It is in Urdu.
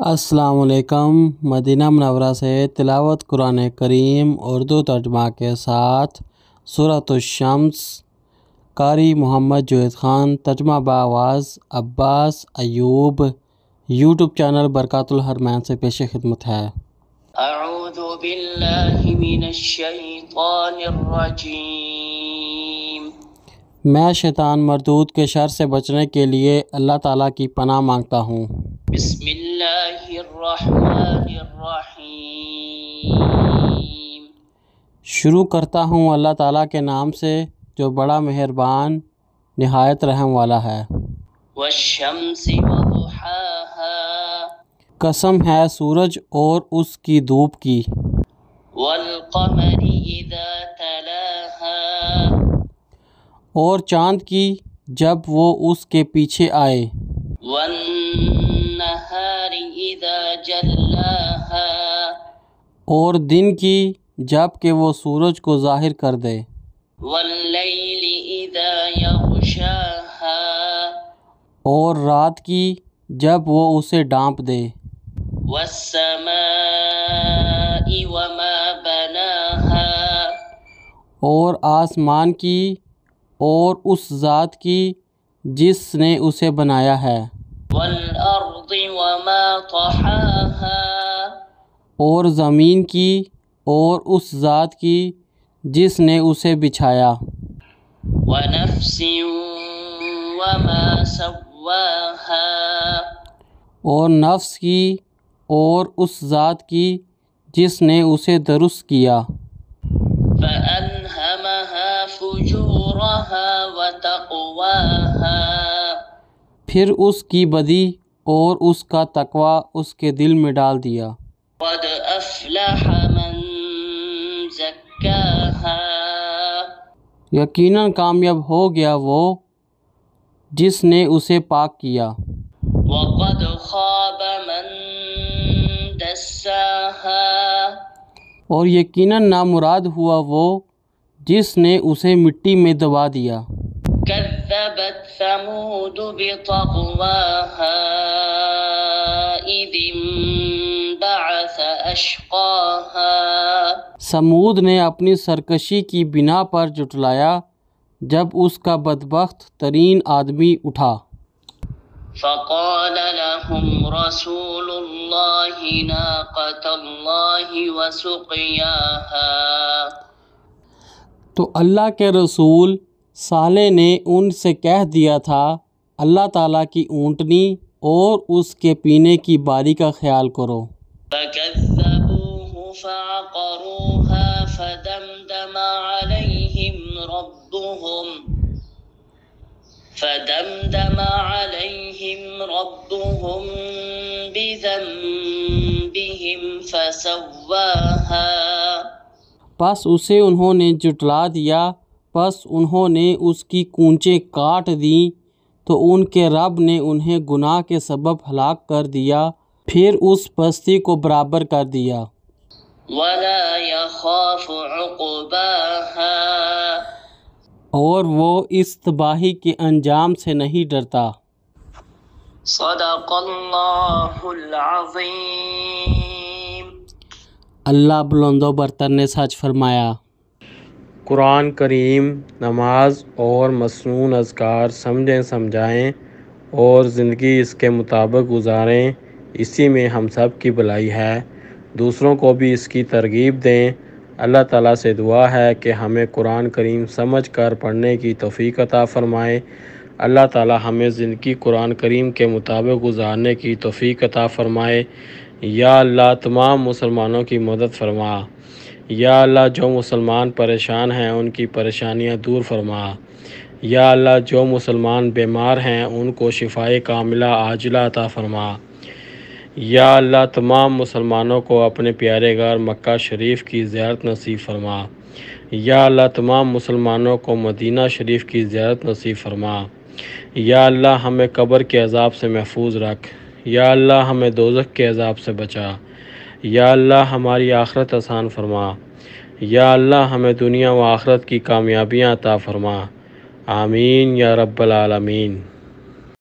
السلام علیکم۔ مدینہ منورہ سے تلاوت قرآن کریم اردو ترجمہ کے ساتھ سورۃ الشمس، قاری محمد جوید خان، ترجمہ بآواز عباس ایوب، یوٹیوب چینل برکات الحرمین سے پیش خدمت ہے۔ اعوذ باللہ من الشیطان الرجیم۔ میں شیطان مردود کے شر سے بچنے کے لیے اللہ تعالیٰ کی پناہ مانگتا ہوں۔ بسم اللہ الرحمن الرحیم۔ شروع کرتا ہوں اللہ تعالیٰ کے نام سے جو بڑا مہربان نہایت رحم والا ہے۔ والشمس وضحاها، قسم ہے سورج اور اس کی دھوپ کی۔ والقمر اذا تلاها، اور چاند کی جب وہ اس کے پیچھے آئے۔ والنہار اذا جلاها، اور دن کی جب کہ وہ سورج کو ظاہر کر دے۔ واللیل اذا یغشاها، اور رات کی جب وہ اسے ڈانپ دے۔ والسماء وما بناها، اور آسمان کی اور اس ذات کی جس نے اسے بنایا ہے۔ والارض وما طحاها، اور زمین کی اور اس ذات کی جس نے اسے بچھایا۔ ونفس وما سواها، اور نفس کی اور اس ذات کی جس نے اسے درست کیا۔ فألهمها فجورها وتقواها، پھر اس کی بدی اور اس کا تقوی اس کے دل میں ڈال دیا۔ قد افلح من زکاها، یقیناً کامیاب ہو گیا وہ جس نے اسے پاک کیا۔ وقد خاب من دساها، اور یقیناً نامراد ہوا وہ جس نے اسے مٹی میں دبا دیا۔ كذبت ثمود بطغواها إذ انبعث أشقاها، سمود نے اپنی سرکشی کی بنا پر جھٹلایا جب اس کا بدبخت ترین آدمی اٹھا۔ فقال لهم رسول الله ناقة الله وسقياها، تو اللہ کے رسول صالح نے ان سے کہہ دیا تھا اللہ تعالیٰ کی اونٹنی اور اس کے پینے کی باری کا خیال کرو۔ فكذبوه فعقروها فدمدم عليهم ربهم بذنبهم فسواها، پس اسے انہوں نے جھٹلا دیا، پس انہوں نے اس کی کونچیں کاٹ دیں تو ان کے رب نے انہیں گناہ کے سبب ہلاک کر دیا، پھر اس پستی کو برابر کر دیا۔ ولا يخاف عقباها، اور وہ اس تباہی کے انجام سے نہیں ڈرتا۔ صدق اللہ العظیم۔ اللہ بلند و برتر نے سچ فرمایا۔ قرآن کریم نماز اور مسنون اذکار سمجھیں، سمجھائیں اور زندگی اس کے مطابق گزاریں، اسی میں ہم سب کی بھلائی ہے۔ دوسروں کو بھی اس کی ترغیب دیں۔ اللہ تعالیٰ سے دعا ہے کہ ہمیں قرآن کریم سمجھ کر پڑھنے کی توفیق عطا فرمائے۔ اللہ تعالیٰ ہمیں زندگی قرآن کریم کے مطابق گزارنے کی توفیق عطا فرمائے۔ یا اللہ تمام مسلمانوں کی مدد فرما۔ یا اللہ جو مسلمان پریشان ہیں ان کی پریشانیاں دور فرما۔ یا اللہ جو مسلمان بیمار ہیں ان کو شفائے کاملہ عاجلہ عطا فرما۔ یا اللہ تمام مسلمانوں کو اپنے پیارے گھر مکہ شریف کی زیارت نصیب فرما۔ یا اللہ تمام مسلمانوں کو مدینہ شریف کی زیارت نصیب فرما۔ یا اللہ ہمیں قبر کے عذاب سے محفوظ رکھ۔ یا اللہ ہمیں دوزخ کے عذاب سے بچا۔ یا اللہ ہماری آخرت آسان فرما۔ یا اللہ ہمیں دنیا و آخرت کی کامیابیاں عطا فرما۔ آمین یا رب العالمین۔